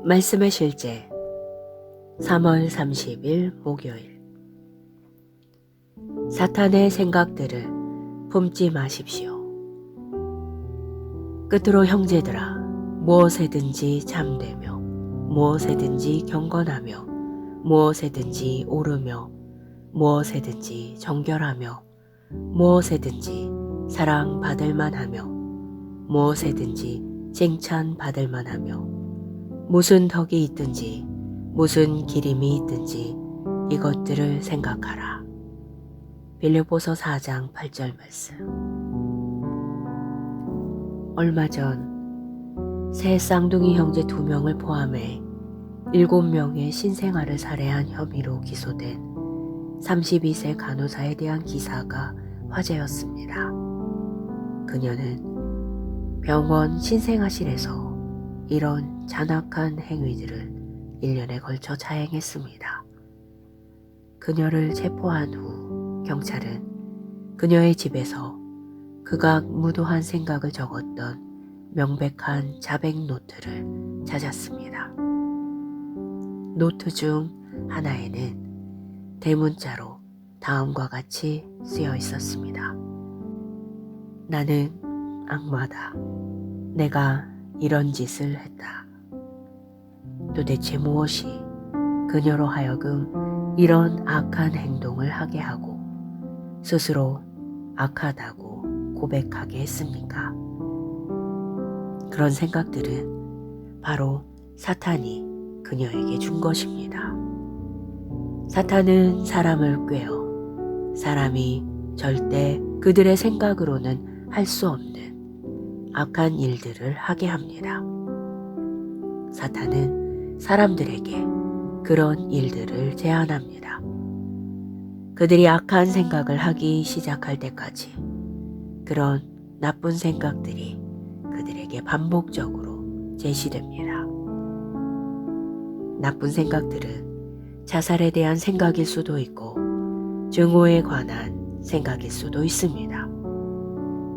말씀의 실제 3월 30일 목요일. 사탄의 생각들을 품지 마십시오. 끝으로 형제들아, 무엇에든지 잠되며 무엇에든지 경건하며 무엇에든지 오르며 무엇에든지 정결하며 무엇에든지 사랑받을 만하며 무엇에든지 칭찬받을 만하며 무슨 덕이 있든지 무슨 기림이 있든지 이것들을 생각하라. 빌립보서 4장 8절 말씀. 얼마 전 새 쌍둥이 형제 2명을 포함해 7명의 신생아를 살해한 혐의로 기소된 32세 간호사에 대한 기사가 화제였습니다. 그녀는 병원 신생아실에서 이런 잔악한 행위들을 1년에 걸쳐 자행했습니다. 그녀를 체포한 후 경찰은 그녀의 집에서 극악 무도한 생각을 적었던 명백한 자백 노트를 찾았습니다. 노트 중 하나에는 대문자로 다음과 같이 쓰여 있었습니다. 나는 악마다. 내가 이런 짓을 했다. 도대체 무엇이 그녀로 하여금 이런 악한 행동을 하게 하고 스스로 악하다고 고백하게 했습니까? 그런 생각들은 바로 사탄이 그녀에게 준 것입니다. 사탄은 사람을 꾀어 사람이 절대 그들의 생각으로는 할 수 없는 악한 일들을 하게 합니다. 사탄은 사람들에게 그런 일들을 제안합니다. 그들이 악한 생각을 하기 시작할 때까지 그런 나쁜 생각들이 그들에게 반복적으로 제시됩니다. 나쁜 생각들은 자살에 대한 생각일 수도 있고 증오에 관한 생각일 수도 있습니다.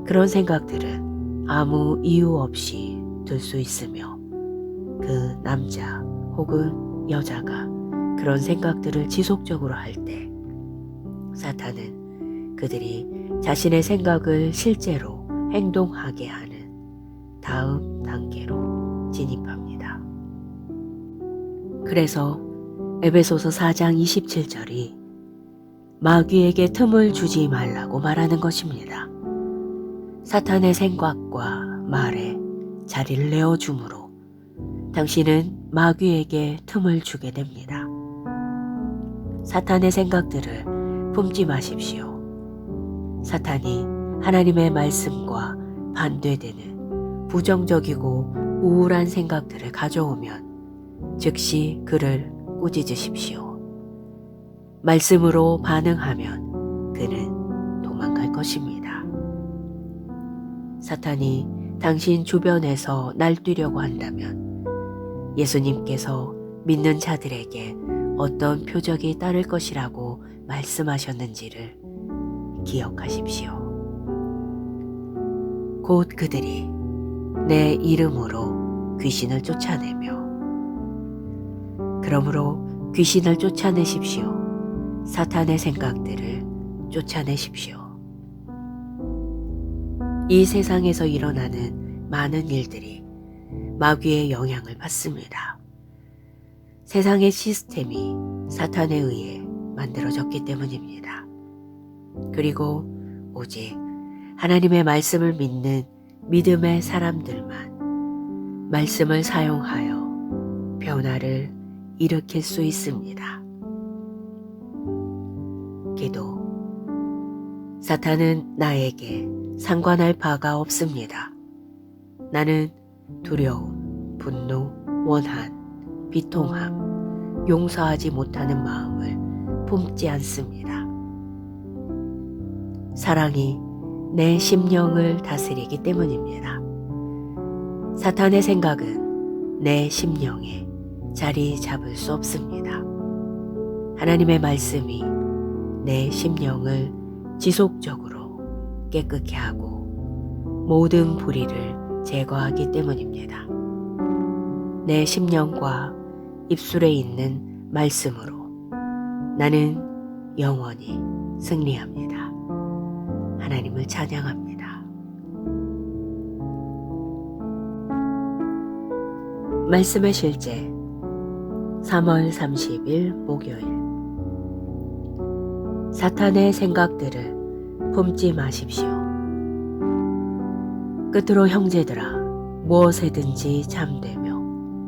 그런 생각들은 아무 이유 없이 들 수 있으며 그 남자 혹은 여자가 그런 생각들을 지속적으로 할 때 사탄은 그들이 자신의 생각을 실제로 행동하게 하는 다음 단계로 진입합니다. 그래서 에베소서 4장 27절이 마귀에게 틈을 주지 말라고 말하는 것입니다. 사탄의 생각과 말에 자리를 내어주므로 당신은 마귀에게 틈을 주게 됩니다. 사탄의 생각들을 품지 마십시오. 사탄이 하나님의 말씀과 반대되는 부정적이고 우울한 생각들을 가져오면 즉시 그를 꾸짖으십시오. 말씀으로 반응하면 그는 도망갈 것입니다. 사탄이 당신 주변에서 날뛰려고 한다면 예수님께서 믿는 자들에게 어떤 표적이 따를 것이라고 말씀하셨는지를 기억하십시오. 곧 그들이 내 이름으로 귀신을 쫓아내며, 그러므로 귀신을 쫓아내십시오. 사탄의 생각들을 쫓아내십시오. 이 세상에서 일어나는 많은 일들이 마귀의 영향을 받습니다. 세상의 시스템이 사탄에 의해 만들어졌기 때문입니다. 그리고 오직 하나님의 말씀을 믿는 믿음의 사람들만 말씀을 사용하여 변화를 일으킬 수 있습니다. 기도. 사탄은 나에게 상관할 바가 없습니다. 나는 두려움, 분노, 원한, 비통함, 용서하지 못하는 마음을 품지 않습니다. 사랑이 내 심령을 다스리기 때문입니다. 사탄의 생각은 내 심령에 자리 잡을 수 없습니다. 하나님의 말씀이 내 심령을 지속적으로 깨끗게 하고 모든 불의를 제거하기 때문입니다. 내 심령과 입술에 있는 말씀으로 나는 영원히 승리합니다. 하나님을 찬양합니다. 말씀의 실제 3월 30일 목요일. 사탄의 생각들을 품지 마십시오. 끝으로 형제들아, 무엇에든지 잠되며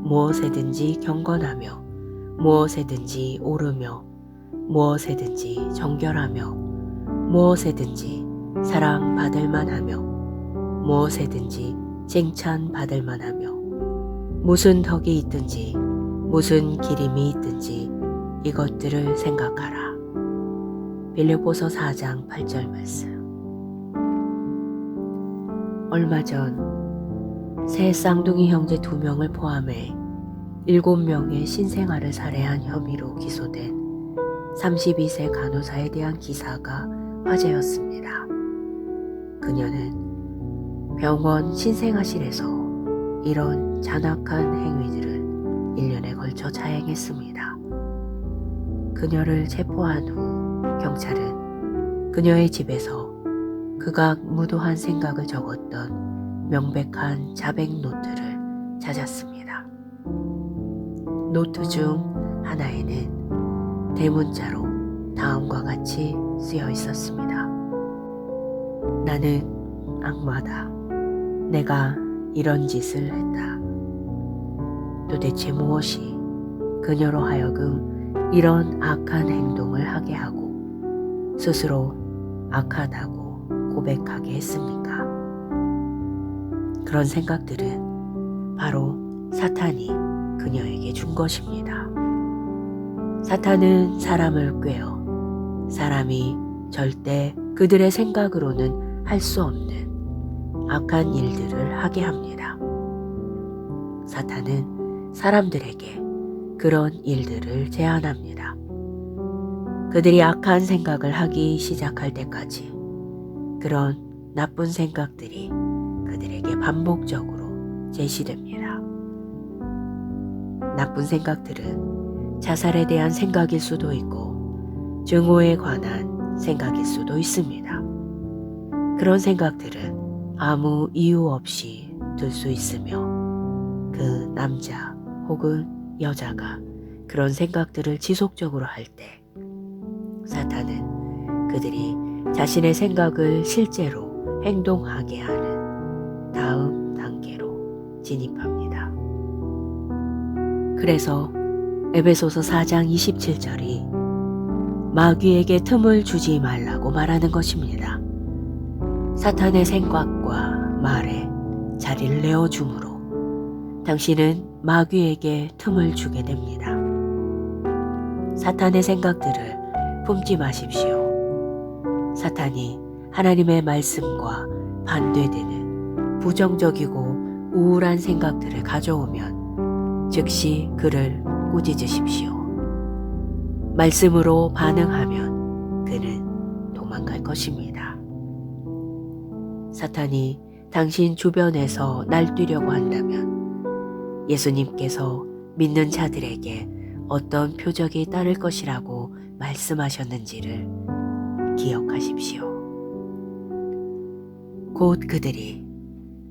무엇에든지 경건하며 무엇에든지 오르며 무엇에든지 정결하며 무엇에든지 사랑받을 만하며 무엇에든지 칭찬받을 만하며 무슨 덕이 있든지 무슨 기림이 있든지 이것들을 생각하라. 빌립보서 4장 8절 말씀. 얼마 전 새 쌍둥이 형제 2명을 포함해 7명의 신생아를 살해한 혐의로 기소된 32세 간호사에 대한 기사가 화제였습니다. 그녀는 병원 신생아실에서 이런 잔악한 행위들을 1년에 걸쳐 자행했습니다. 그녀를 체포한 후 경찰은 그녀의 집에서 극악 무도한 생각을 적었던 명백한 자백 노트를 찾았습니다. 노트 중 하나에는 대문자로 다음과 같이 쓰여 있었습니다. 나는 악마다. 내가 이런 짓을 했다. 도대체 무엇이 그녀로 하여금 이런 악한 행동을 하게 하고 스스로 악하다고 고백하게 했습니까? 그런 생각들은 바로 사탄이 그녀에게 준 것입니다. 사탄은 사람을 꾀어 사람이 절대 그들의 생각으로는 할 수 없는 악한 일들을 하게 합니다. 사탄은 사람들에게 그런 일들을 제안합니다. 그들이 악한 생각을 하기 시작할 때까지 그런 나쁜 생각들이 그들에게 반복적으로 제시됩니다. 나쁜 생각들은 자살에 대한 생각일 수도 있고 증오에 관한 생각일 수도 있습니다. 그런 생각들은 아무 이유 없이 들 수 있으며 그 남자 혹은 여자가 그런 생각들을 지속적으로 할 때 사탄은 그들이 자신의 생각을 실제로 행동하게 하는 다음 단계로 진입합니다. 그래서 에베소서 4장 27절이 마귀에게 틈을 주지 말라고 말하는 것입니다. 사탄의 생각과 말에 자리를 내어줌으로 당신은 마귀에게 틈을 주게 됩니다. 사탄의 생각들을 품지 마십시오. 사탄이 하나님의 말씀과 반대되는 부정적이고 우울한 생각들을 가져오면 즉시 그를 꾸짖으십시오. 말씀으로 반응하면 그는 도망갈 것입니다. 사탄이 당신 주변에서 날뛰려고 한다면 예수님께서 믿는 자들에게 어떤 표적이 따를 것이라고 말씀하셨는지를 기억하십시오. 곧 그들이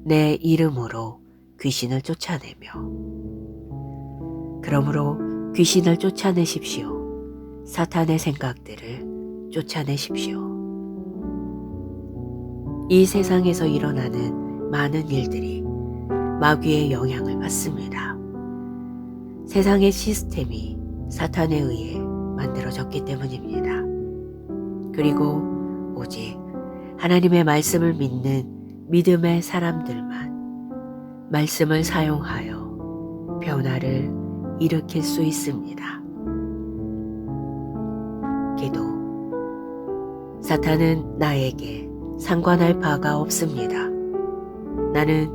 내 이름으로 귀신을 쫓아내며 그러므로 귀신을 쫓아내십시오. 사탄의 생각들을 쫓아내십시오. 이 세상에서 일어나는 많은 일들이 마귀의 영향을 받습니다. 세상의 시스템이 사탄에 의해 만들어졌기 때문입니다. 그리고 오직 하나님의 말씀을 믿는 믿음의 사람들만 말씀을 사용하여 변화를 일으킬 수 있습니다. 기도. 사탄은 나에게 상관할 바가 없습니다. 나는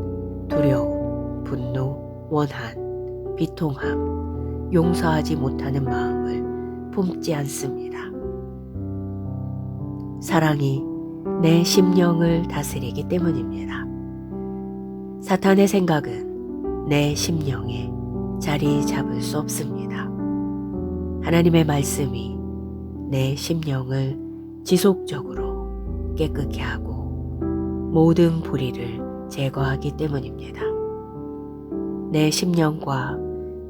두려움, 분노, 원한, 비통함, 용서하지 못하는 마음을 품지 않습니다. 사랑이 내 심령을 다스리기 때문입니다. 사탄의 생각은 내 심령에 자리 잡을 수 없습니다. 하나님의 말씀이 내 심령을 지속적으로 깨끗게 하고 모든 불의를 제거하기 때문입니다. 내 심령과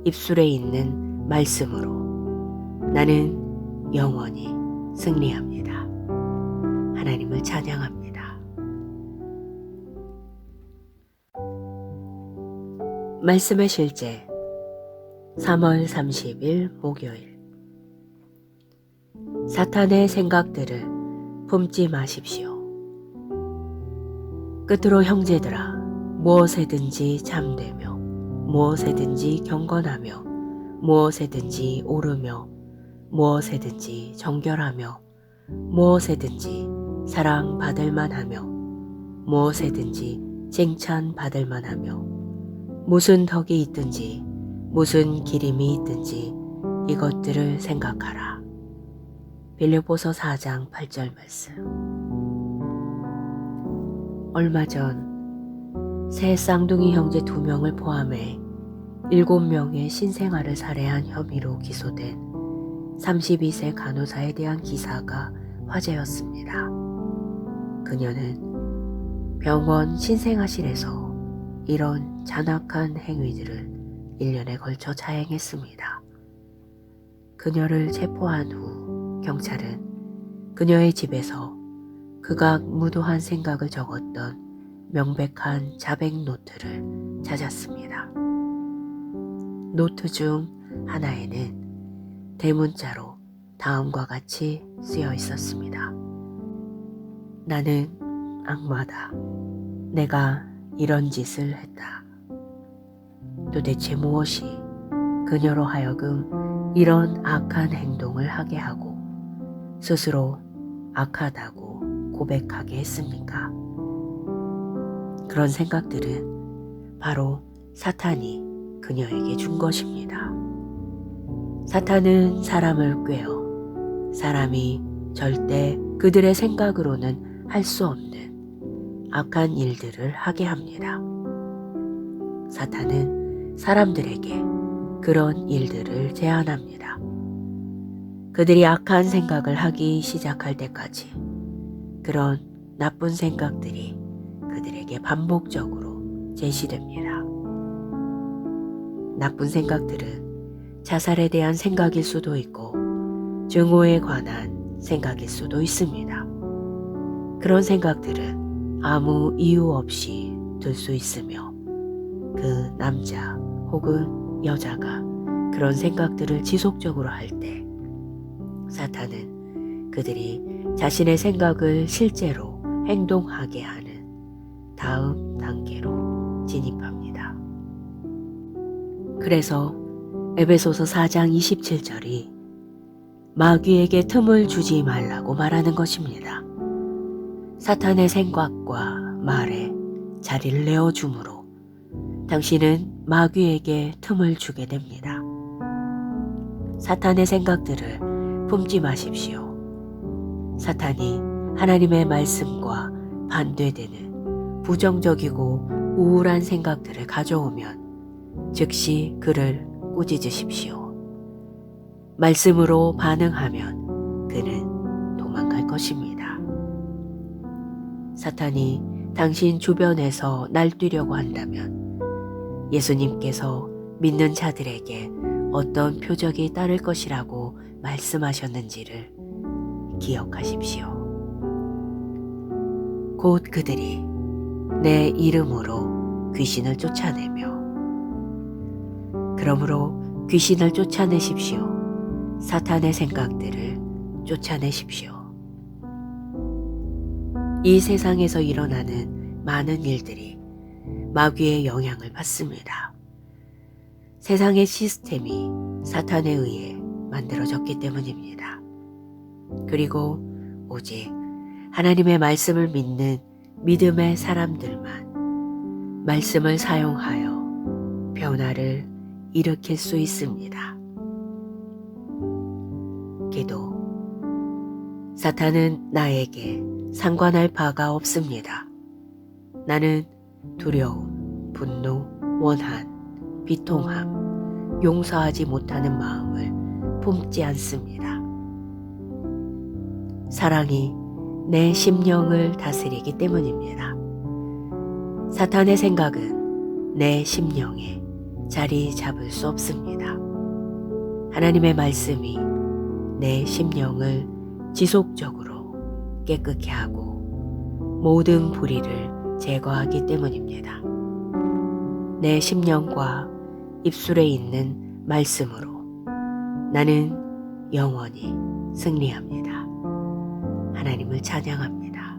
입술에 있는 말씀으로 나는 영원히 승리합니다. 하나님을 찬양합니다. 말씀의 실제 3월 30일 목요일. 사탄의 생각들을 품지 마십시오. 끝으로 형제들아, 무엇에든지 잠되며 무엇에든지 경건하며 무엇에든지 오르며 무엇에든지 정결하며 무엇에든지 사랑받을 만하며 무엇에든지 칭찬받을 만하며 무슨 덕이 있든지 무슨 기림이 있든지 이것들을 생각하라. 빌립보서 4장 8절 말씀. 얼마 전 새 쌍둥이 형제 2명을 포함해 7명의 신생아를 살해한 혐의로 기소된 32세 간호사에 대한 기사가 화제였습니다. 그녀는 병원 신생아실에서 이런 잔악한 행위들을 1년에 걸쳐 자행했습니다. 그녀를 체포한 후 경찰은 그녀의 집에서 극악 무도한 생각을 적었던 명백한 자백 노트를 찾았습니다. 노트 중 하나에는 대문자로 다음과 같이 쓰여 있었습니다. 나는 악마다. 내가 이런 짓을 했다. 도대체 무엇이 그녀로 하여금 이런 악한 행동을 하게 하고 스스로 악하다고 고백하게 했습니까? 그런 생각들은 바로 사탄이 그녀에게 준 것입니다. 사탄은 사람을 꾀어 사람이 절대 그들의 생각으로는 할 수 없는 악한 일들을 하게 합니다. 사탄은 사람들에게 그런 일들을 제안합니다. 그들이 악한 생각을 하기 시작할 때까지 그런 나쁜 생각들이 그들에게 반복적으로 제시됩니다. 나쁜 생각들은 자살에 대한 생각일 수도 있고 증오에 관한 생각일 수도 있습니다. 그런 생각들은 아무 이유 없이 들 수 있으며 그 남자 혹은 여자가 그런 생각들을 지속적으로 할 때 사탄은 그들이 자신의 생각을 실제로 행동하게 하는 다음 단계로 진입합니다. 그래서 에베소서 4장 27절이 마귀에게 틈을 주지 말라고 말하는 것입니다. 사탄의 생각과 말에 자리를 내어주므로 당신은 마귀에게 틈을 주게 됩니다. 사탄의 생각들을 품지 마십시오. 사탄이 하나님의 말씀과 반대되는 부정적이고 우울한 생각들을 가져오면 즉시 그를 꾸짖으십시오. 말씀으로 반응하면 그는 도망갈 것입니다. 사탄이 당신 주변에서 날뛰려고 한다면 예수님께서 믿는 자들에게 어떤 표적이 따를 것이라고 말씀하셨는지를 기억하십시오. 곧 그들이 내 이름으로 귀신을 쫓아내며 그러므로 귀신을 쫓아내십시오. 사탄의 생각들을 쫓아내십시오. 이 세상에서 일어나는 많은 일들이 마귀의 영향을 받습니다. 세상의 시스템이 사탄에 의해 만들어졌기 때문입니다. 그리고 오직 하나님의 말씀을 믿는 믿음의 사람들만 말씀을 사용하여 변화를 일으킬 수 있습니다. 기도. 사탄은 나에게 상관할 바가 없습니다. 나는 두려움, 분노, 원한, 비통함, 용서하지 못하는 마음을 품지 않습니다. 사랑이 내 심령을 다스리기 때문입니다. 사탄의 생각은 내 심령에 자리 잡을 수 없습니다. 하나님의 말씀이 내 심령을 지속적으로 깨끗게 하고 모든 불의를 제거하기 때문입니다. 내 심령과 입술에 있는 말씀으로 나는 영원히 승리합니다. 하나님을 찬양합니다.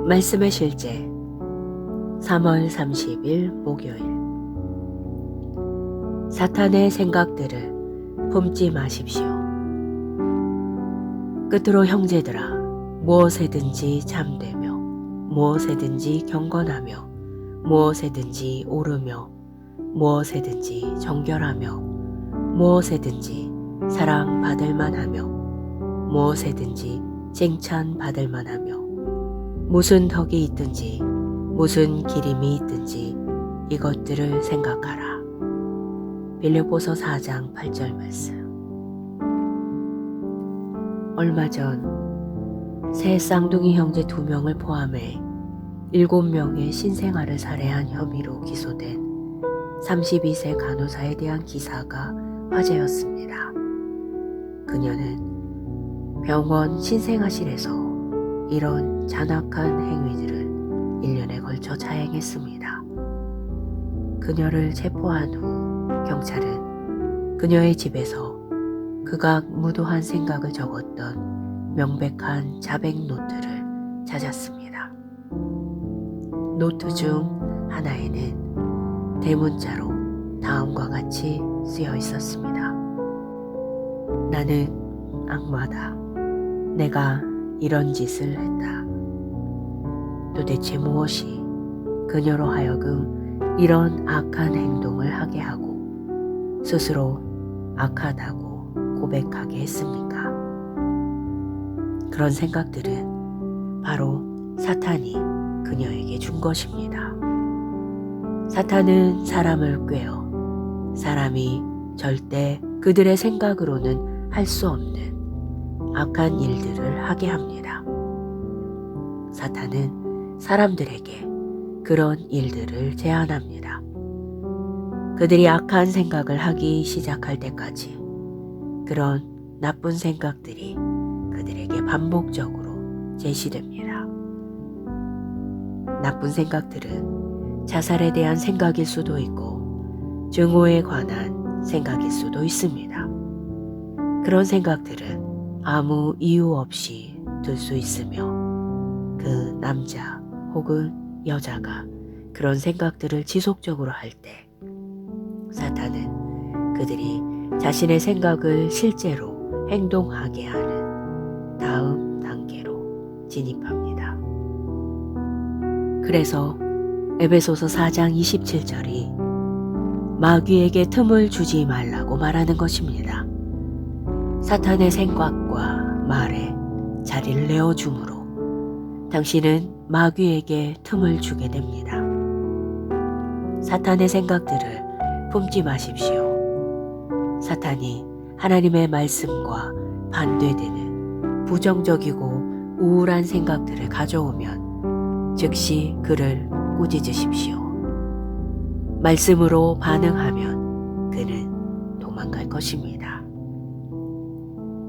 말씀의 실제 3월 30일 목요일. 사탄의 생각들을 품지 마십시오. 끝으로 형제들아, 무엇에든지 잠되며 무엇에든지 경건하며 무엇에든지 오르며 무엇에든지 정결하며 무엇에든지 사랑받을 만하며 무엇에든지 칭찬받을 만하며 무슨 덕이 있든지 무슨 기림이 있든지 이것들을 생각하라. 빌립보서 4장 8절 말씀. 얼마 전 새 쌍둥이 형제 2명을 포함해 7명의 신생아를 살해한 혐의로 기소된 32세 간호사에 대한 기사가 화제였습니다. 그녀는 병원 신생아실에서 이런 잔악한 행위들을 1년에 걸쳐 자행했습니다. 그녀를 체포한 후 경찰은 그녀의 집에서 극악 무도한 생각을 적었던 명백한 자백 노트를 찾았습니다. 노트 중 하나에는 대문자로 다음과 같이 쓰여 있었습니다. 나는 악마다. 내가 이런 짓을 했다. 도대체 무엇이 그녀로 하여금 이런 악한 행동을 하게 하고 스스로 악하다고 고백하게 했습니까? 그런 생각들은 바로 사탄이 그녀에게 준 것입니다. 사탄은 사람을 꾀어 사람이 절대 그들의 생각으로는 할 수 없는 악한 일들을 하게 합니다. 사탄은 사람들에게 그런 일들을 제안합니다. 그들이 악한 생각을 하기 시작할 때까지 그런 나쁜 생각들이 그들에게 반복적으로 제시됩니다. 나쁜 생각들은 자살에 대한 생각일 수도 있고 증오에 관한 생각일 수도 있습니다. 그런 생각들은 아무 이유 없이 들 수 있으며 그 남자 혹은 여자가 그런 생각들을 지속적으로 할 때 사탄은 그들이 자신의 생각을 실제로 행동하게 하는 다음 단계로 진입합니다. 그래서 에베소서 4장 27절이 마귀에게 틈을 주지 말라고 말하는 것입니다. 사탄의 생각과 말에 자리를 내어주므로 당신은 마귀에게 틈을 주게 됩니다. 사탄의 생각들을 품지 마십시오. 사탄이 하나님의 말씀과 반대되는 부정적이고 우울한 생각들을 가져오면 즉시 그를 꾸짖으십시오. 말씀으로 반응하면 그는 도망갈 것입니다.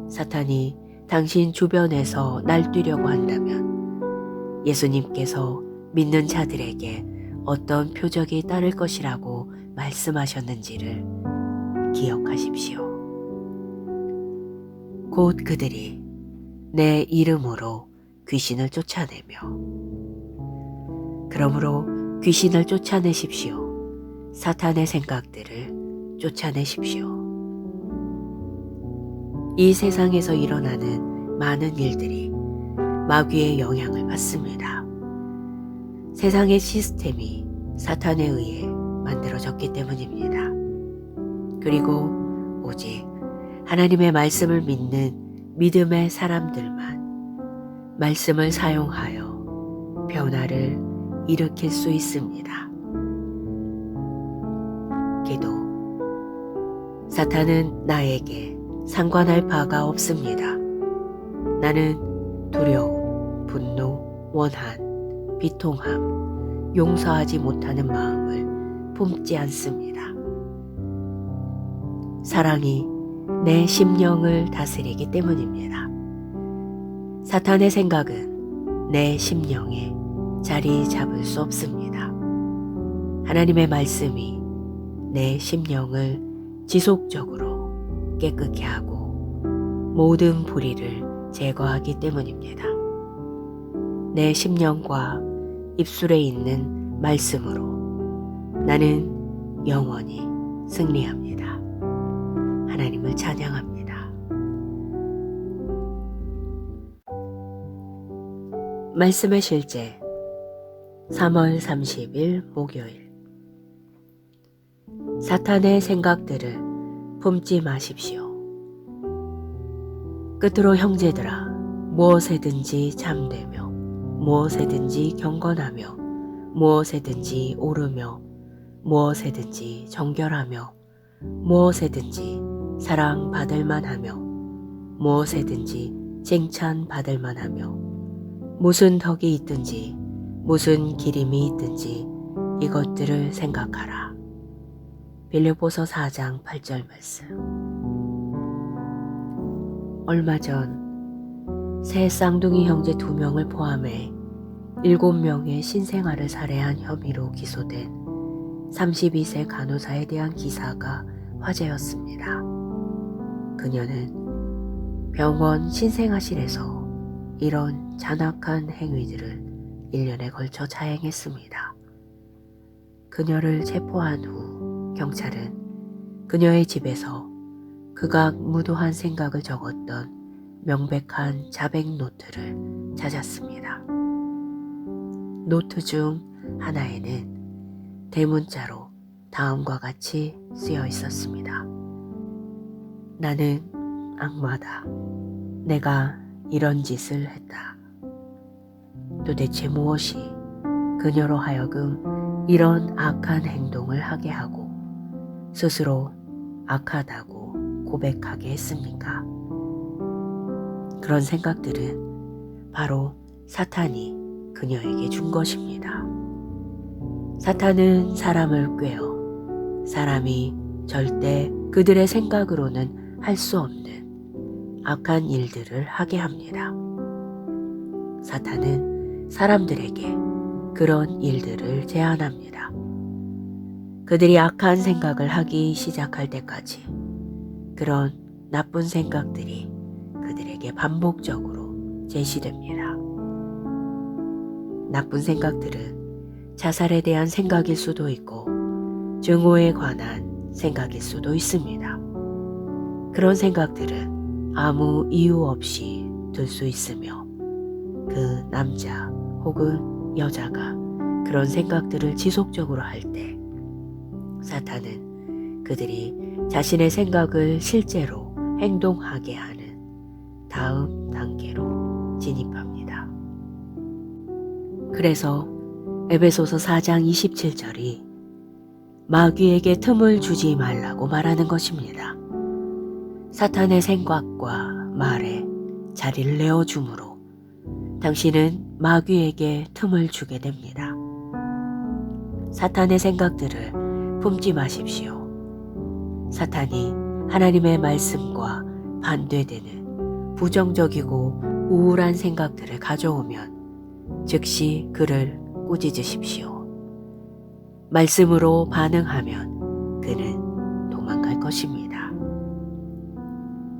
사탄이 당신 주변에서 날뛰려고 한다면 예수님께서 믿는 자들에게 어떤 표적이 따를 것이라고 말씀하셨는지를 기억하십시오. 곧 그들이 내 이름으로 귀신을 쫓아내며 그러므로 귀신을 쫓아내십시오. 사탄의 생각들을 쫓아내십시오. 이 세상에서 일어나는 많은 일들이 마귀의 영향을 받습니다. 세상의 시스템이 사탄에 의해 만들어졌기 때문입니다. 그리고 오직 하나님의 말씀을 믿는 믿음의 사람들만 말씀을 사용하여 변화를 일으킬 수 있습니다. 생각해도 사탄은 나에게 상관할 바가 없습니다. 나는 두려움, 분노, 원한, 비통함, 용서하지 못하는 마음을 품지 않습니다. 사랑이 내 심령을 다스리기 때문입니다. 사탄의 생각은 내 심령에 자리 잡을 수 없습니다. 하나님의 말씀이 내 심령을 지속적으로 깨끗게 하고 모든 불의를 제거하기 때문입니다. 내 심령과 입술에 있는 말씀으로 나는 영원히 승리합니다. 하나님을 찬양합니다. 말씀의 실제 3월 30일 목요일. 사탄의 생각들을 품지 마십시오. 끝으로 형제들아, 무엇에든지 잠되며 무엇에든지 경건하며 무엇에든지 오르며 무엇에든지 정결하며 무엇에든지 사랑받을 만하며 무엇에든지 칭찬받을 만하며 무슨 덕이 있든지 무슨 기림이 있든지 이것들을 생각하라. 빌립보서 4장 8절 말씀. 얼마 전 새 쌍둥이 형제 2명을 포함해 7명의 신생아를 살해한 혐의로 기소된 32세 간호사에 대한 기사가 화제였습니다. 그녀는 병원 신생아실에서 이런 잔악한 행위들을 1년에 걸쳐 자행했습니다. 그녀를 체포한 후 경찰은 그녀의 집에서 극악무도한 생각을 적었던 명백한 자백 노트를 찾았습니다. 노트 중 하나에는 대문자로 다음과 같이 쓰여 있었습니다. 나는 악마다. 내가 이런 짓을 했다. 도대체 무엇이 그녀로 하여금 이런 악한 행동을 하게 하고 스스로 악하다고 고백하게 했습니까? 그런 생각들은 바로 사탄이 그녀에게 준 것입니다. 사탄은 사람을 꾀어 사람이 절대 그들의 생각으로는 할 수 없는 악한 일들을 하게 합니다. 사탄은 사람들에게 그런 일들을 제안합니다. 그들이 악한 생각을 하기 시작할 때까지 그런 나쁜 생각들이 그들에게 반복적으로 제시됩니다. 나쁜 생각들은 자살에 대한 생각일 수도 있고 증오에 관한 생각일 수도 있습니다. 그런 생각들은 아무 이유 없이 들 수 있으며 그 남자 혹은 여자가 그런 생각들을 지속적으로 할 때 사탄은 그들이 자신의 생각을 실제로 행동하게 하는 다음 단계로 진입합니다. 그래서 에베소서 4장 27절이 마귀에게 틈을 주지 말라고 말하는 것입니다. 사탄의 생각과 말에 자리를 내어주므로 당신은 마귀에게 틈을 주게 됩니다. 사탄의 생각들을 품지 마십시오. 사탄이 하나님의 말씀과 반대되는 부정적이고 우울한 생각들을 가져오면 즉시 그를 꾸짖으십시오. 말씀으로 반응하면 그는 도망갈 것입니다.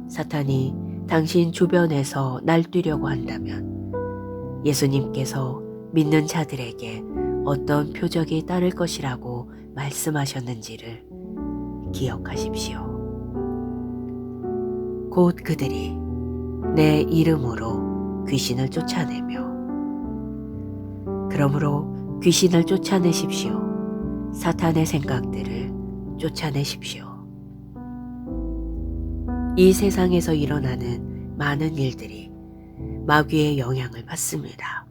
사탄이 당신 주변에서 날뛰려고 한다면 예수님께서 믿는 자들에게 어떤 표적이 따를 것이라고 말씀하셨는지를 기억하십시오. 곧 그들이 내 이름으로 귀신을 쫓아내며 그러므로 귀신을 쫓아내십시오. 사탄의 생각들을 쫓아내십시오. 이 세상에서 일어나는 많은 일들이 마귀의 영향을 받습니다.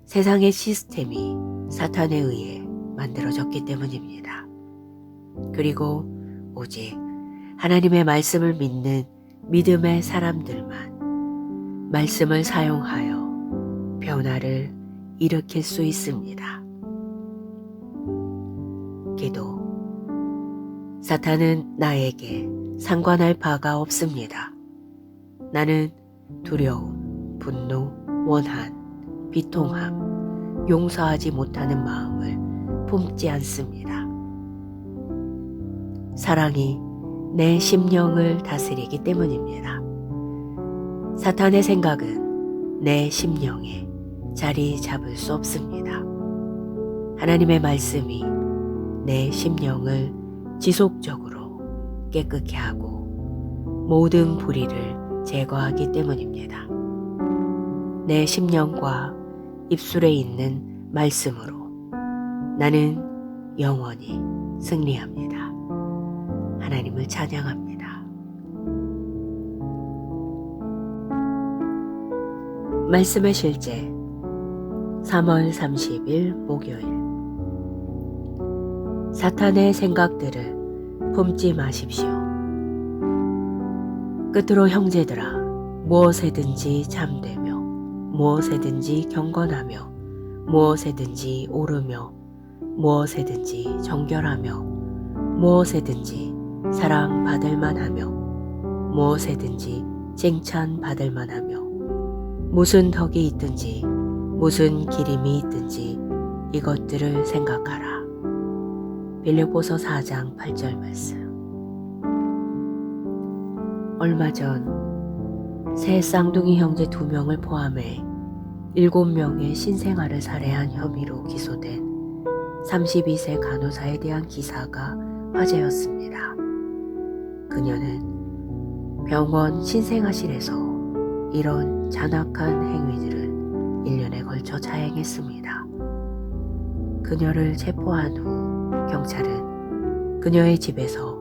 세상의 시스템이 사탄에 의해 만들어졌기 때문입니다. 그리고 오직 하나님의 말씀을 믿는 믿음의 사람들만 말씀을 사용하여 변화를 일으킬 수 있습니다. 기도. 사탄은 나에게 상관할 바가 없습니다. 나는 두려움, 분노, 원한, 비통함, 용서하지 못하는 마음을 품지 않습니다. 사랑이 내 심령을 다스리기 때문입니다. 사탄의 생각은 내 심령에 자리 잡을 수 없습니다. 하나님의 말씀이 내 심령을 지속적으로 깨끗게 하고 모든 불의를 제거하기 때문입니다. 내 심령과 입술에 있는 말씀으로 나는 영원히 승리합니다. 하나님을 찬양합니다. 말씀의 실제 3월 30일 목요일. 사탄의 생각들을 품지 마십시오. 끝으로 형제들아, 무엇에든지 잠되며 무엇에든지 경건하며 무엇에든지 오르며 무엇에든지 정결하며 무엇에든지 사랑받을 만하며 무엇에든지 칭찬받을 만하며 무슨 덕이 있든지 무슨 기림이 있든지 이것들을 생각하라. 빌립보서 4장 8절 말씀. 얼마 전 새 쌍둥이 형제 2명을 포함해 7명의 신생아를 살해한 혐의로 기소된 32세 간호사에 대한 기사가 화제였습니다. 그녀는 병원 신생아실에서 이런 잔악한 행위들을 1년에 걸쳐 자행했습니다. 그녀를 체포한 후 경찰은 그녀의 집에서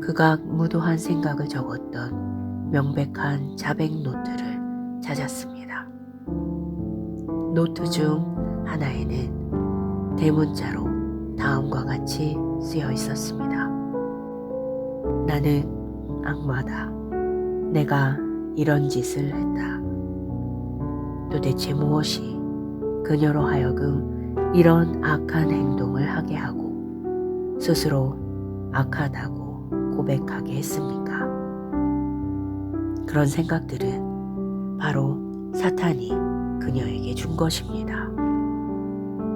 극악무도한 생각을 적었던 명백한 자백 노트를 찾았습니다. 노트 중 하나에는 대문자로 다음과 같이 쓰여 있었습니다. 나는 악마다. 내가 이런 짓을 했다. 도대체 무엇이 그녀로 하여금 이런 악한 행동을 하게 하고 스스로 악하다고 고백하게 했습니까? 그런 생각들은 바로 사탄이 그녀에게 준 것입니다.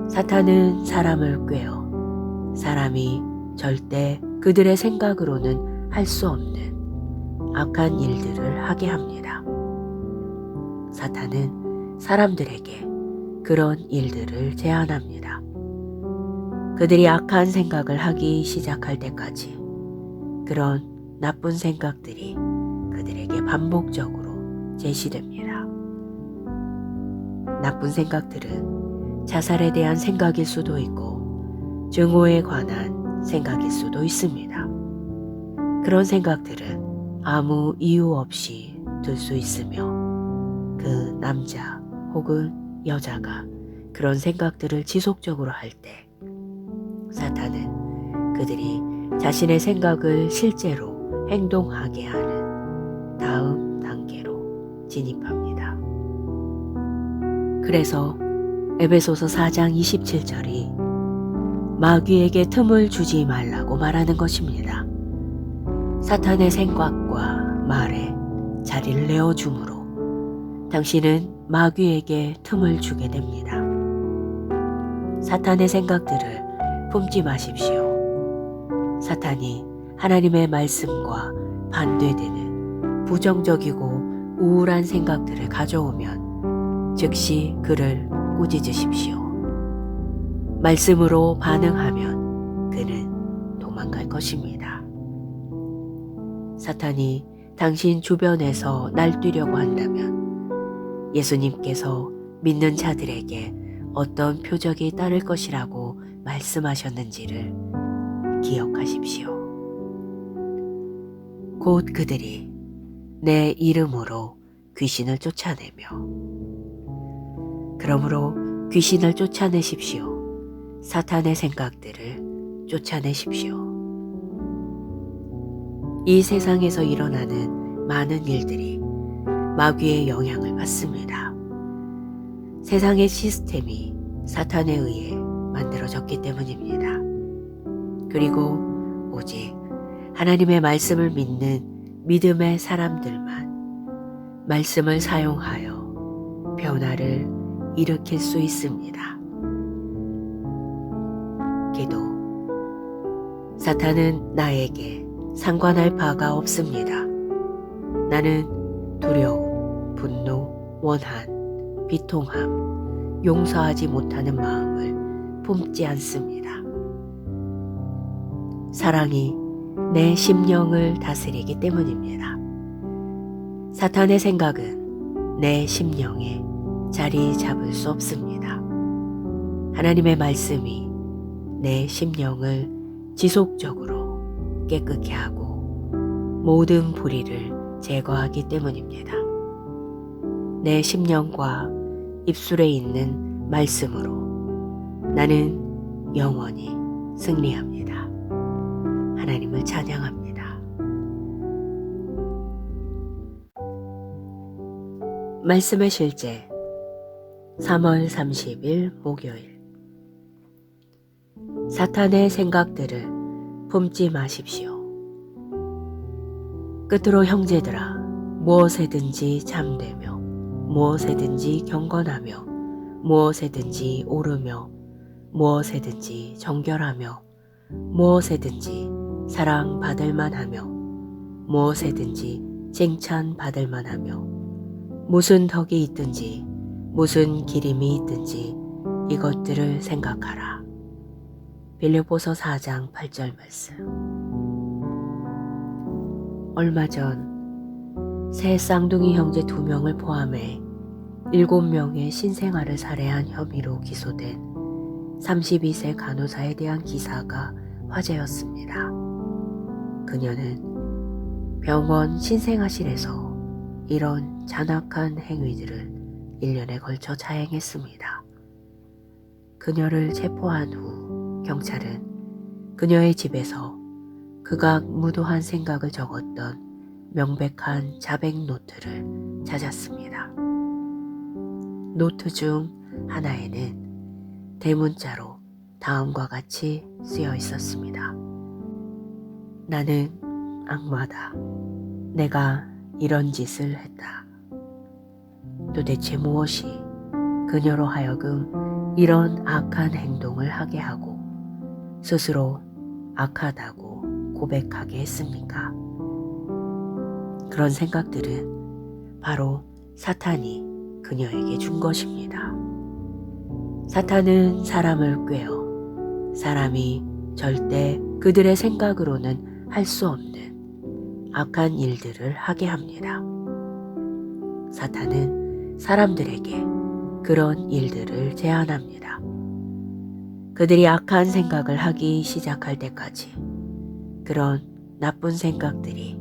사탄은 사람을 꾀어 사람이 절대 그들의 생각으로는 할 수 없는 악한 일들을 하게 합니다. 사탄은 사람들에게 그런 일들을 제안합니다. 그들이 악한 생각을 하기 시작할 때까지 그런 나쁜 생각들이 그들에게 반복적으로 제시됩니다. 나쁜 생각들은 자살에 대한 생각일 수도 있고 증오에 관한 생각일 수도 있습니다. 그런 생각들은 아무 이유 없이 들 수 있으며 그 남자 혹은 여자가 그런 생각들을 지속적으로 할 때 사탄은 그들이 자신의 생각을 실제로 행동하게 하는 다음 단계로 진입합니다. 그래서 에베소서 4장 27절이 마귀에게 틈을 주지 말라고 말하는 것입니다. 사탄의 생각과 말에 자리를 내어주므로 당신은 마귀에게 틈을 주게 됩니다. 사탄의 생각들을 품지 마십시오. 사탄이 하나님의 말씀과 반대되는 부정적이고 우울한 생각들을 가져오면 즉시 그를 꾸짖으십시오. 말씀으로 반응하면 그는 도망갈 것입니다. 사탄이 당신 주변에서 날뛰려고 한다면 예수님께서 믿는 자들에게 어떤 표적이 따를 것이라고 말씀하셨는지를 기억하십시오. 곧 그들이 내 이름으로 귀신을 쫓아내며 그러므로 귀신을 쫓아내십시오. 사탄의 생각들을 쫓아내십시오. 이 세상에서 일어나는 많은 일들이 마귀의 영향을 받습니다. 세상의 시스템이 사탄에 의해 만들어졌기 때문입니다. 그리고 오직 하나님의 말씀을 믿는 믿음의 사람들만 말씀을 사용하여 변화를 일으킬 수 있습니다. 기도. 사탄은 나에게 상관할 바가 없습니다. 나는 두려움, 분노, 원한, 비통함, 용서하지 못하는 마음을 품지 않습니다. 사랑이 내 심령을 다스리기 때문입니다. 사탄의 생각은 내 심령에 자리 잡을 수 없습니다. 하나님의 말씀이 내 심령을 지속적으로 깨끗게 하고 모든 불의를 제거하기 때문입니다. 내 심령과 입술에 있는 말씀으로 나는 영원히 승리합니다. 하나님을 찬양합니다. 말씀의 실제 3월 30일 목요일. 사탄의 생각들을 품지 마십시오. 끝으로 형제들아, 무엇에든지 잠되며 무엇에든지 경건하며 무엇에든지 오르며 무엇에든지 정결하며 무엇에든지 사랑받을 만하며 무엇에든지 칭찬받을 만하며 무슨 덕이 있든지 무슨 기림이 있든지 이것들을 생각하라. 빌립보서 4장 8절 말씀. 얼마 전 새 쌍둥이 형제 2명을 포함해 7명의 신생아를 살해한 혐의로 기소된 32세 간호사에 대한 기사가 화제였습니다. 그녀는 병원 신생아실에서 이런 잔악한 행위들을 1년에 걸쳐 자행했습니다. 그녀를 체포한 후 경찰은 그녀의 집에서 극악무도한 생각을 적었던 명백한 자백 노트를 찾았습니다. 노트 중 하나에는 대문자로 다음과 같이 쓰여 있었습니다. 나는 악마다. 내가 이런 짓을 했다. 도대체 무엇이 그녀로 하여금 이런 악한 행동을 하게 하고 스스로 악하다고 고백하게 했습니까? 그런 생각들은 바로 사탄이 그녀에게 준 것입니다. 사탄은 사람을 꾀어 사람이 절대 그들의 생각으로는 할 수 없는 악한 일들을 하게 합니다. 사탄은 사람들에게 그런 일들을 제안합니다. 그들이 악한 생각을 하기 시작할 때까지 그런 나쁜 생각들이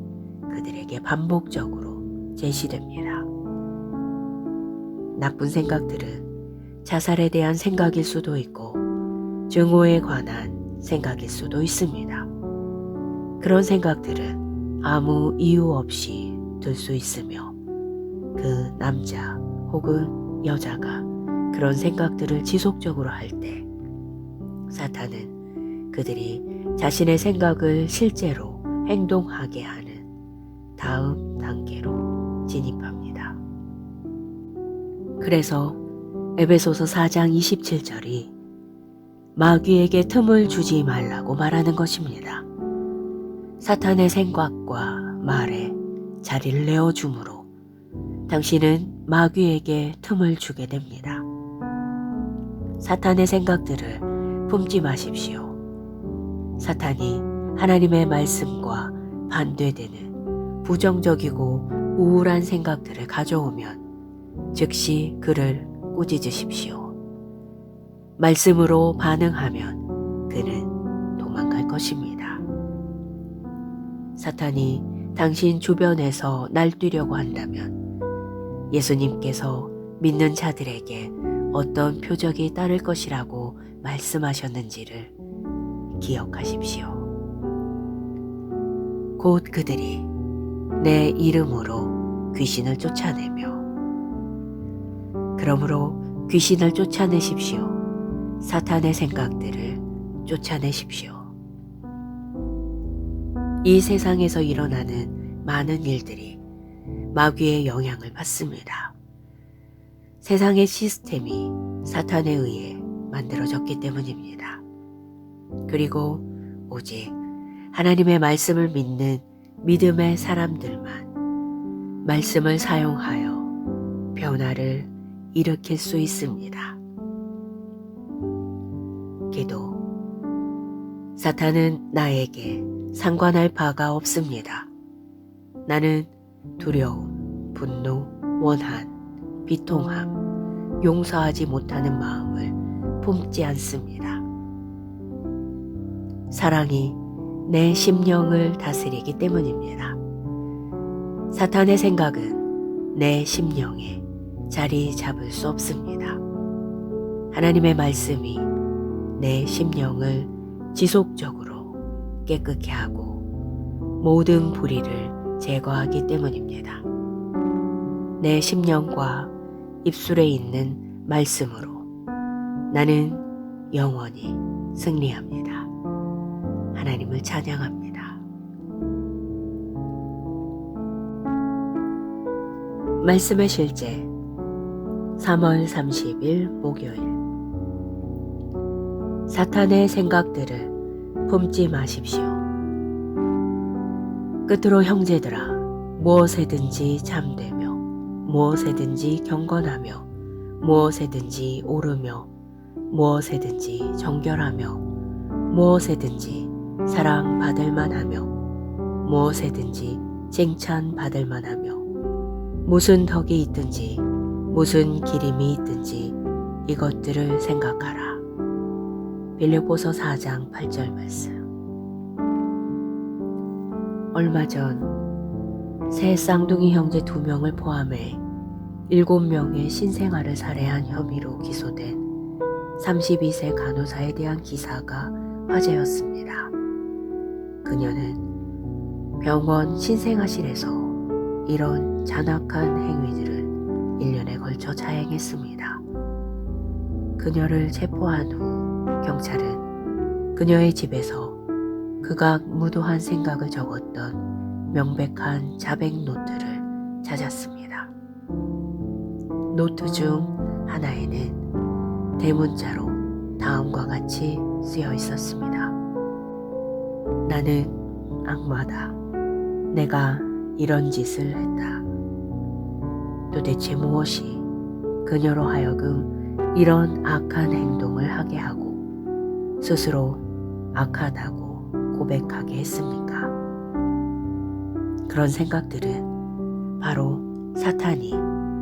그들에게 반복적으로 제시됩니다. 나쁜 생각들은 자살에 대한 생각일 수도 있고 증오에 관한 생각일 수도 있습니다. 그런 생각들은 아무 이유 없이 들 수 있으며 그 남자 혹은 여자가 그런 생각들을 지속적으로 할 때 사탄은 그들이 자신의 생각을 실제로 행동하게 하는 다음 단계로 진입합니다. 그래서 에베소서 4장 27절이 마귀에게 틈을 주지 말라고 말하는 것입니다. 사탄의 생각과 말에 자리를 내어주므로 당신은 마귀에게 틈을 주게 됩니다. 사탄의 생각들을 품지 마십시오. 사탄이 하나님의 말씀과 반대되는 부정적이고 우울한 생각들을 가져오면 즉시 그를 꾸짖으십시오. 말씀으로 반응하면 그는 도망갈 것입니다. 사탄이 당신 주변에서 날뛰려고 한다면 예수님께서 믿는 자들에게 어떤 표적이 따를 것이라고 말씀하셨는지를 기억하십시오. 곧 그들이 내 이름으로 귀신을 쫓아내며 그러므로 귀신을 쫓아내십시오. 사탄의 생각들을 쫓아내십시오. 이 세상에서 일어나는 많은 일들이 마귀의 영향을 받습니다. 세상의 시스템이 사탄에 의해 만들어졌기 때문입니다. 그리고 오직 하나님의 말씀을 믿는 믿음의 사람들만 말씀을 사용하여 변화를 일으킬 수 있습니다. 기도. 사탄은 나에게 상관할 바가 없습니다. 나는 두려움, 분노, 원한, 비통함, 용서하지 못하는 마음을 품지 않습니다. 사랑이 내 심령을 다스리기 때문입니다. 사탄의 생각은 내 심령에 자리 잡을 수 없습니다. 하나님의 말씀이 내 심령을 지속적으로 깨끗게 하고 모든 불의를 제거하기 때문입니다. 내 심령과 입술에 있는 말씀으로 나는 영원히 승리합니다. 하나님을 찬양합니다. 말씀의 실제 3월 30일 목요일. 사탄의 생각들을 품지 마십시오. 끝으로 형제들아, 무엇에든지 잠되며 무엇에든지 경건하며 무엇에든지 오르며 무엇에든지 정결하며 무엇에든지 사랑받을 만하며 무엇에든지 칭찬받을 만하며 무슨 덕이 있든지 무슨 기림이 있든지 이것들을 생각하라. 빌립보서 4장 8절 말씀. 얼마 전 새 쌍둥이 형제 2명을 포함해 7명의 신생아를 살해한 혐의로 기소된 32세 간호사에 대한 기사가 화제였습니다. 그녀는 병원 신생아실에서 이런 잔악한 행위들을 1년에 걸쳐 자행했습니다. 그녀를 체포한 후 경찰은 그녀의 집에서 극악무도한 생각을 적었던 명백한 자백 노트를 찾았습니다. 노트 중 하나에는 대문자로 다음과 같이 쓰여 있었습니다. 나는 악마다. 내가 이런 짓을 했다. 도대체 무엇이 그녀로 하여금 이런 악한 행동을 하게 하고 스스로 악하다고 고백하게 했습니까? 그런 생각들은 바로 사탄이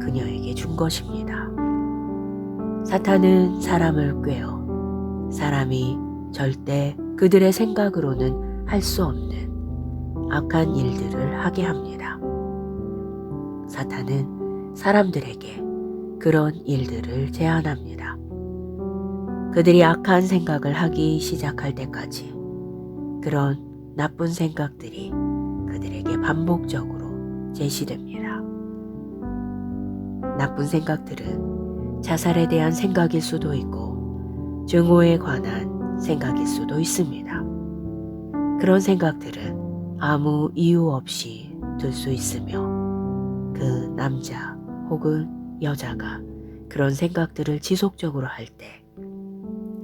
그녀에게 준 것입니다. 사탄은 사람을 꾀어 사람이 절대 그들의 생각으로는 할 수 없는 악한 일들을 하게 합니다. 사탄은 사람들에게 그런 일들을 제안합니다. 그들이 악한 생각을 하기 시작할 때까지 그런 나쁜 생각들이 그들에게 반복적으로 제시됩니다. 나쁜 생각들은 자살에 대한 생각일 수도 있고 증오에 관한 생각일 수도 있습니다. 그런 생각들은 아무 이유 없이 들 수 있으며 그 남자 혹은 여자가 그런 생각들을 지속적으로 할 때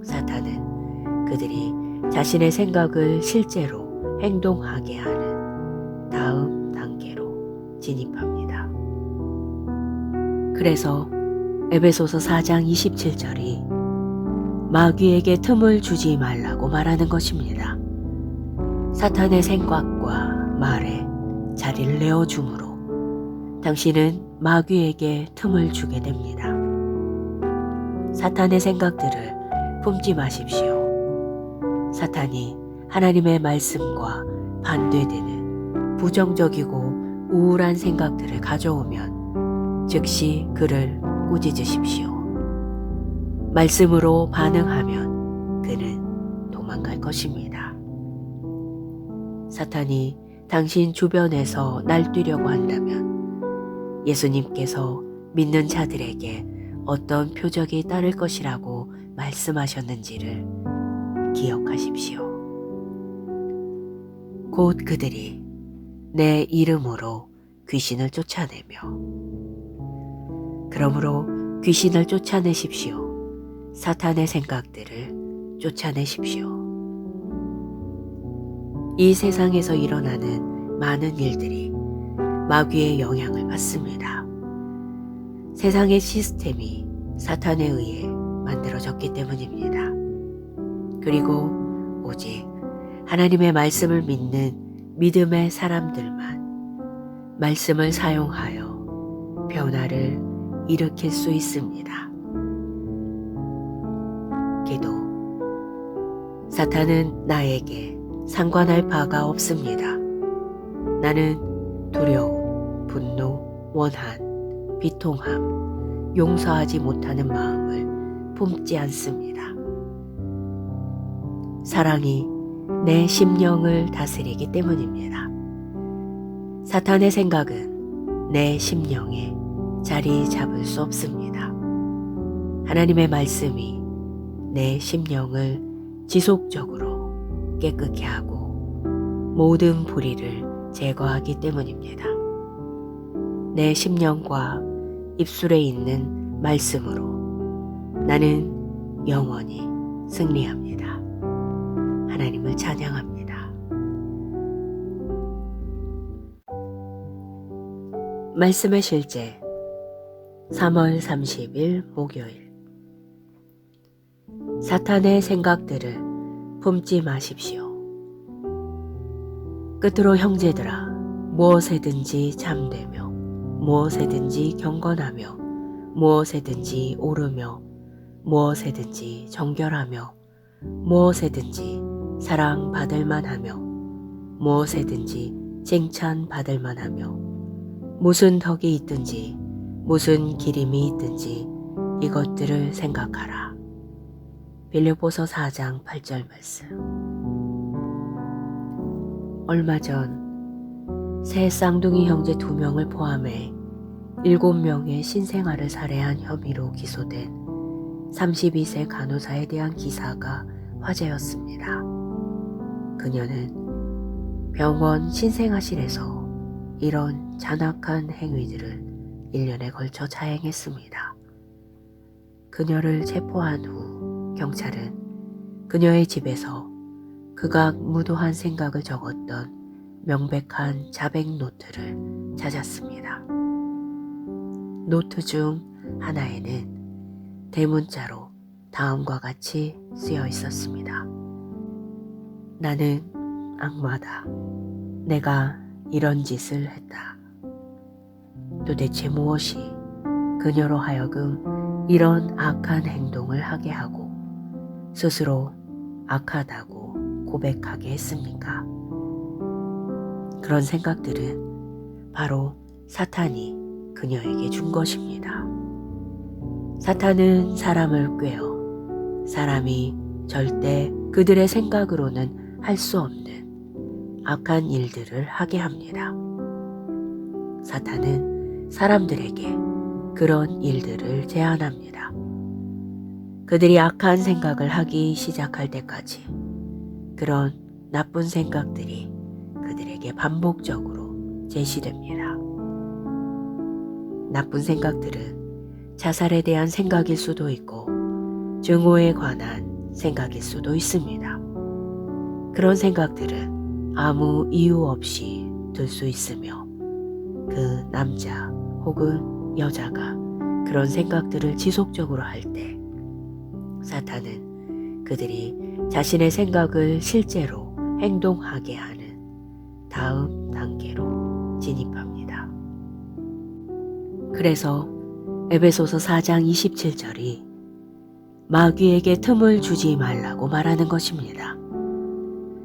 사탄은 그들이 자신의 생각을 실제로 행동하게 하는 다음 단계로 진입합니다. 그래서 에베소서 4장 27절이 마귀에게 틈을 주지 말라고 말하는 것입니다. 사탄의 생각과 말에 자리를 내어주므로 당신은 마귀에게 틈을 주게 됩니다. 사탄의 생각들을 품지 마십시오. 사탄이 하나님의 말씀과 반대되는 부정적이고 우울한 생각들을 가져오면 즉시 그를 꾸짖으십시오. 말씀으로 반응하면 그는 도망갈 것입니다. 사탄이 당신 주변에서 날뛰려고 한다면 예수님께서 믿는 자들에게 어떤 표적이 따를 것이라고 말씀하셨는지를 기억하십시오. 곧 그들이 내 이름으로 귀신을 쫓아내며, 그러므로 귀신을 쫓아내십시오. 사탄의 생각들을 쫓아내십시오. 이 세상에서 일어나는 많은 일들이 마귀의 영향을 받습니다. 세상의 시스템이 사탄에 의해 만들어졌기 때문입니다. 그리고 오직 하나님의 말씀을 믿는 믿음의 사람들만 말씀을 사용하여 변화를 일으킬 수 있습니다. 기도. 사탄은 나에게 상관할 바가 없습니다. 나는 두려움, 분노, 원한, 비통함, 용서하지 못하는 마음을 품지 않습니다. 사랑이 내 심령을 다스리기 때문입니다. 사탄의 생각은 내 심령에 자리 잡을 수 없습니다. 하나님의 말씀이 내 심령을 지속적으로 깨끗게 하고 모든 불의를 제거하기 때문입니다. 내 심령과 입술에 있는 말씀으로 나는 영원히 승리합니다. 하나님을 찬양합니다. 말씀의 실제 3월 30일 목요일. 사탄의 생각들을 품지 마십시오. 끝으로 형제들아, 무엇에든지 잠되며 무엇에든지 경건하며 무엇에든지 오르며 무엇에든지 정결하며 무엇에든지 사랑받을 만하며 무엇에든지 칭찬받을 만하며 무슨 덕이 있든지 무슨 기림이 있든지 이것들을 생각하라. 빌립보서 4장 8절 말씀. 얼마 전 새 쌍둥이 형제 2명을 포함해 7명의 신생아를 살해한 혐의로 기소된 32세 간호사에 대한 기사가 화제였습니다. 그녀는 병원 신생아실에서 이런 잔악한 행위들을 1년에 걸쳐 자행했습니다. 그녀를 체포한 후 경찰은 그녀의 집에서 극악무도한 생각을 적었던 명백한 자백 노트를 찾았습니다. 노트 중 하나에는 대문자로 다음과 같이 쓰여 있었습니다. 나는 악마다. 내가 이런 짓을 했다. 도대체 무엇이 그녀로 하여금 이런 악한 행동을 하게 하고 스스로 악하다고 고백하게 했습니까? 그런 생각들은 바로 사탄이 그녀에게 준 것입니다. 사탄은 사람을 꾀어 사람이 절대 그들의 생각으로는 할 수 없는 악한 일들을 하게 합니다. 사탄은 사람들에게 그런 일들을 제안합니다. 그들이 악한 생각을 하기 시작할 때까지 그런 나쁜 생각들이 그들에게 반복적으로 제시됩니다. 나쁜 생각들은 자살에 대한 생각일 수도 있고 증오에 관한 생각일 수도 있습니다. 그런 생각들은 아무 이유 없이 들 수 있으며 그 남자 혹은 여자가 그런 생각들을 지속적으로 할 때 사탄은 그들이 자신의 생각을 실제로 행동하게 하는 다음 단계로 진입합니다. 그래서 에베소서 4장 27절이 마귀에게 틈을 주지 말라고 말하는 것입니다.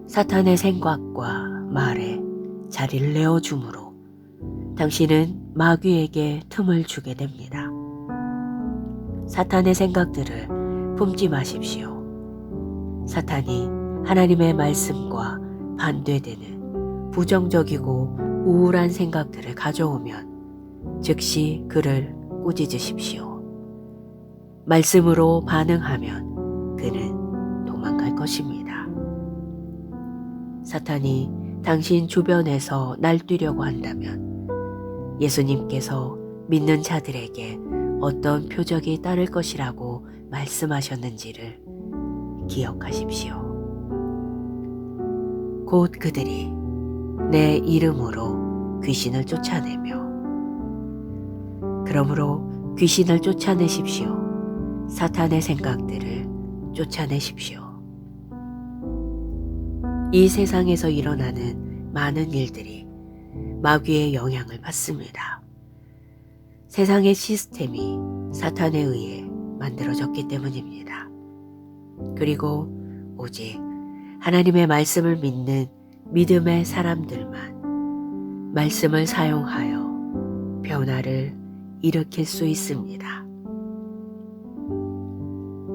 사탄의 생각과 말에 자리를 내어주므로 당신은 마귀에게 틈을 주게 됩니다. 사탄의 생각들을 품지 마십시오. 사탄이 하나님의 말씀과 반대되는 부정적이고 우울한 생각들을 가져오면 즉시 그를 꾸짖으십시오. 말씀으로 반응하면 그는 도망갈 것입니다. 사탄이 당신 주변에서 날뛰려고 한다면 예수님께서 믿는 자들에게 어떤 표적이 따를 것이라고 말씀하셨는지를 기억하십시오. 곧 그들이 내 이름으로 귀신을 쫓아내며, 그러므로 귀신을 쫓아내십시오. 사탄의 생각들을 쫓아내십시오. 이 세상에서 일어나는 많은 일들이 마귀의 영향을 받습니다. 세상의 시스템이 사탄에 의해 만들어졌기 때문입니다. 그리고 오직 하나님의 말씀을 믿는 믿음의 사람들만 말씀을 사용하여 변화를 일으킬 수 있습니다.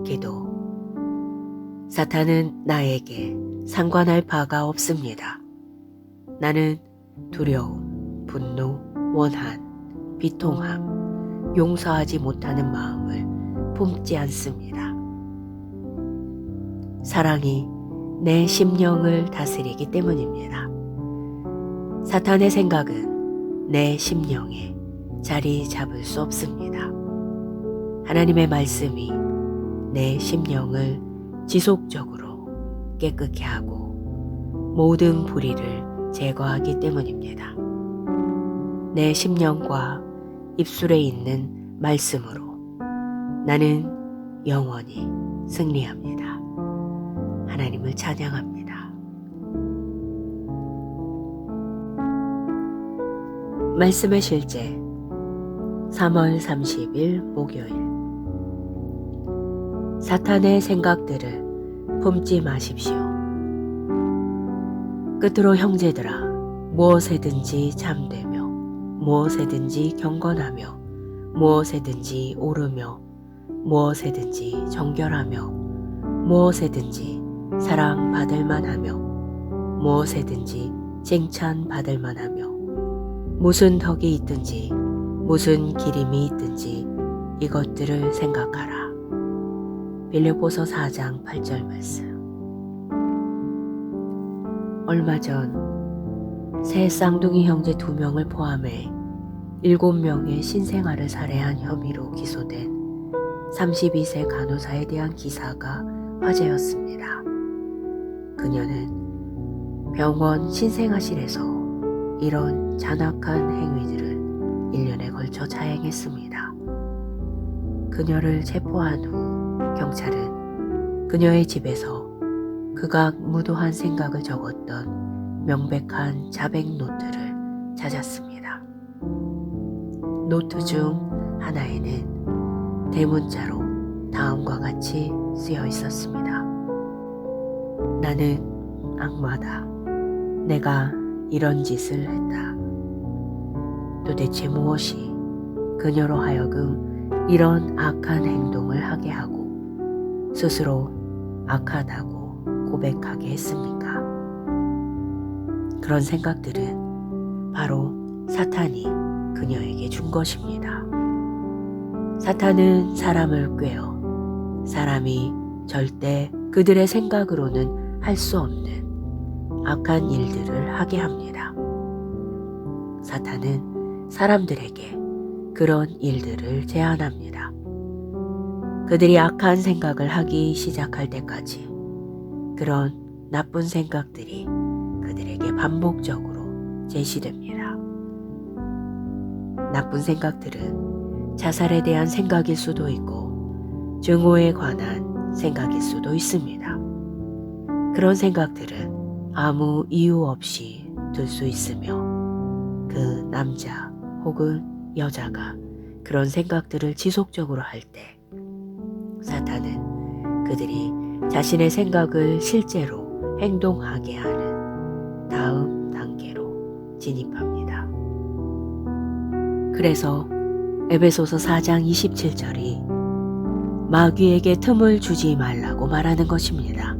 기도. 사탄은 나에게 상관할 바가 없습니다. 나는 두려움, 분노, 원한, 비통함, 용서하지 못하는 마음을 품지 않습니다. 사랑이 내 심령을 다스리기 때문입니다. 사탄의 생각은 내 심령에 자리 잡을 수 없습니다. 하나님의 말씀이 내 심령을 지속적으로 깨끗게 하고 모든 불의를 제거하기 때문입니다. 내 심령과 입술에 있는 말씀으로 나는 영원히 승리합니다. 하나님을 찬양합니다. 말씀의 실제 3월 30일 목요일. 사탄의 생각들을 품지 마십시오. 끝으로 형제들아, 무엇에든지 잠되며 무엇에든지 경건하며 무엇에든지 오르며 무엇에든지 정결하며 무엇에든지 사랑받을 만하며 무엇에든지 칭찬받을 만하며 무슨 덕이 있든지 무슨 기림이 있든지 이것들을 생각하라. 빌립보서 4장 8절 말씀. 얼마 전 새 쌍둥이 형제 2명을 포함해 7명의 신생아를 살해한 혐의로 기소된 32세 간호사에 대한 기사가 화제였습니다. 그녀는 병원 신생아실에서 이런 잔악한 행위들을 1년에 걸쳐 자행했습니다. 그녀를 체포한 후 경찰은 그녀의 집에서 극악무도한 생각을 적었던 명백한 자백 노트를 찾았습니다. 노트 중 하나에는 대문자로 다음과 같이 쓰여 있었습니다. 나는 악마다. 내가 이런 짓을 했다. 도대체 무엇이 그녀로 하여금 이런 악한 행동을 하게 하고 스스로 악하다고 고백하게 했습니까? 그런 생각들은 바로 사탄이 그녀에게 준 것입니다. 사탄은 사람을 꾀어 사람이 절대 그들의 생각으로는 할 수 없는 악한 일들을 하게 합니다. 사탄은 사람들에게 그런 일들을 제안합니다. 그들이 악한 생각을 하기 시작할 때까지 그런 나쁜 생각들이 그들에게 반복적으로 제시됩니다. 나쁜 생각들은 자살에 대한 생각일 수도 있고 증오에 관한 생각일 수도 있습니다. 그런 생각들은 아무 이유 없이 들 수 있으며 그 남자 혹은 여자가 그런 생각들을 지속적으로 할 때 사탄은 그들이 자신의 생각을 실제로 행동하게 하는 다음 단계로 진입합니다. 그래서 에베소서 4장 27절이 마귀에게 틈을 주지 말라고 말하는 것입니다.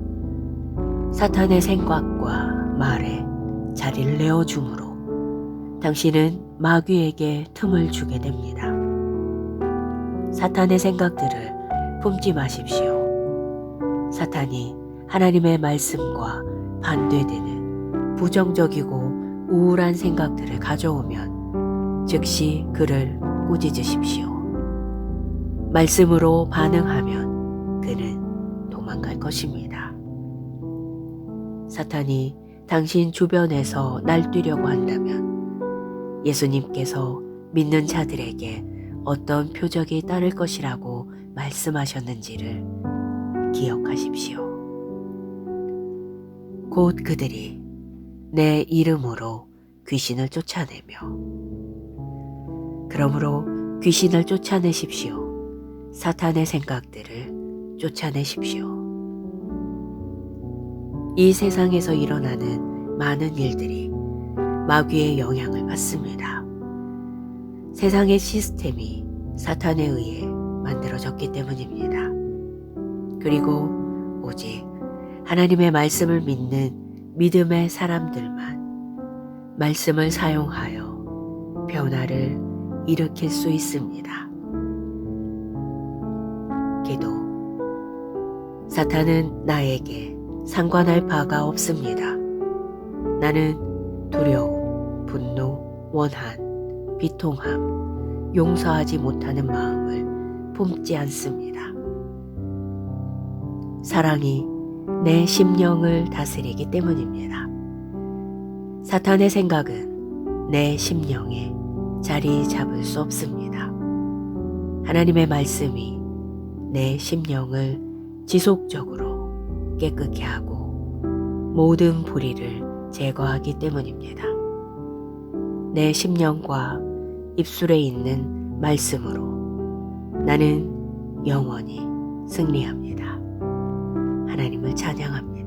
사탄의 생각과 말에 자리를 내어주므로 당신은 마귀에게 틈을 주게 됩니다. 사탄의 생각들을 품지 마십시오. 사탄이 하나님의 말씀과 반대되는 부정적이고 우울한 생각들을 가져오면 즉시 그를 꾸짖으십시오. 말씀으로 반응하면 그는 도망갈 것입니다. 사탄이 당신 주변에서 날뛰려고 한다면 예수님께서 믿는 자들에게 어떤 표적이 따를 것이라고 말씀하셨는지를 기억하십시오. 곧 그들이 내 이름으로 귀신을 쫓아내며, 그러므로 귀신을 쫓아내십시오. 사탄의 생각들을 쫓아내십시오. 이 세상에서 일어나는 많은 일들이 마귀의 영향을 받습니다. 세상의 시스템이 사탄에 의해 만들어졌기 때문입니다. 그리고 오직 하나님의 말씀을 믿는 믿음의 사람들만 말씀을 사용하여 변화를 일으킬 수 있습니다. 기도. 사탄은 나에게 상관할 바가 없습니다. 나는 두려움, 분노, 원한, 비통함, 용서하지 못하는 마음을 품지 않습니다. 사랑이 내 심령을 다스리기 때문입니다. 사탄의 생각은 내 심령에 자리 잡을 수 없습니다. 하나님의 말씀이 내 심령을 지속적으로 깨끗게 하고 모든 불의를 제거하기 때문입니다. 내 심령과 입술에 있는 말씀으로 나는 영원히 승리합니다. 하나님을 찬양합니다.